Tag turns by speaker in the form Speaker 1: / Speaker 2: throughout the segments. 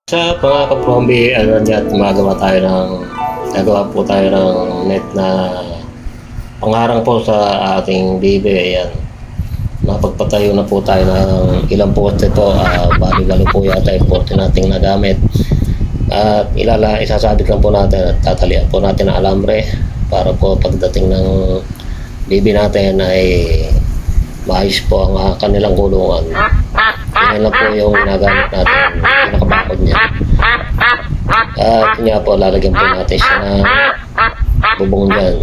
Speaker 1: Sa mga kaprombi, gagawa po tayo ng net na pangharang po sa ating bibe. Ayan. Mapagpatayo na po tayo ng ilang poste po. Bali-bali po yata yung poste nating nagamit. At isasabit lang po natin at tatalian po natin ang alambre para po pagdating ng bibe natin ay maayos po ang kanilang kulungan. Yan lang po yung ginagamit natin, pinakabakod niya. At niya po, lalagyan po natin siya ng bubong dyan.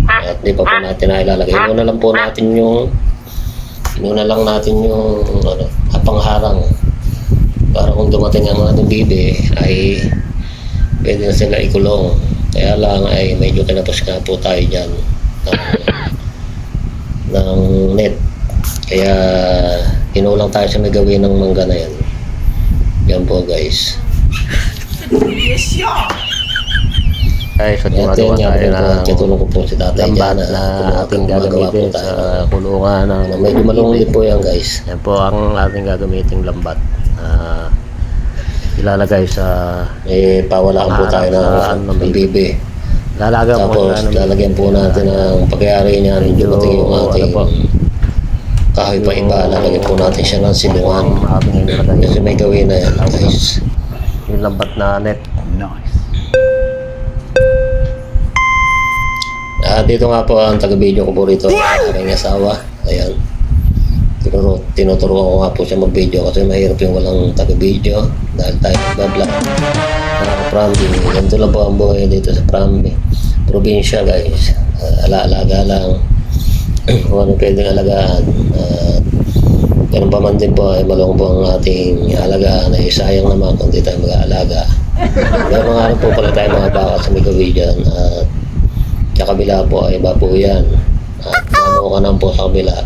Speaker 1: At di pa po natin na ilalagay. Inuna lang natin yung pangharang. Para kung dumating ang ating bibe, ay pwede na sila ikulong. Kaya lang ay medyo kinapos nga po tayo dyan ng net. Kaya inulang tayo sa may gawin ng mangga na yan. Yan po guys. Guys, so gumagawa tayo ng katulong ko po si tatay lambat na ating gagamitin sa kulungan ng medyo malungkit po yan guys. Yan po ang ating gagamiting lambat. Ilalagay sa pawalaan po tayo ng bibe. Tapos lalagyan po natin ang pagyari niya. Medyo mating yung ating kahoy pa iba, lalagyan po natin siya ng silungan kasi may gawin na yan guys, yung lambat na net. Nice. Dito nga po ang taga-video ko po rito, aking asawa. Ayan, tinuturuan ko nga po siya mag-video kasi mahirap yung walang taga-video dahil tayo nagbablog Prambi. Ganito lang po ang buhay dito sa Prambi probinsya guys. Alaga lang kung ano pwedeng alagaan. Ganun pa man din po ay malong po ang ating alagaan ay sayang naman kung di tayo mag-aalaga. Pero mga ano po pala tayo mga baka sa Migawi dyan. At sa kabila po ay babuyan. At manukanan po sa kabila.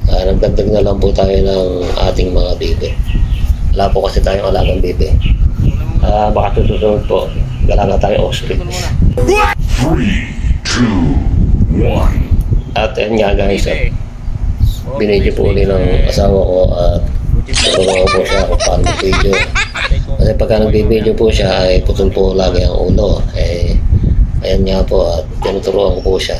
Speaker 1: Nagdagdag na lang po tayo ng ating mga bibe. Wala po kasi tayong alagang bibe. Baka susunod po galaga tayo ostrich.
Speaker 2: 3, 2, 1.
Speaker 1: At yan nga guys, binidyo po uli ng asawa ko at turuan ko po siya kung paano mag-video. Kasi pagka nag-video po siya ay putol po lagi ang ulo. Ayan nga po at tinuturuan ko po siya.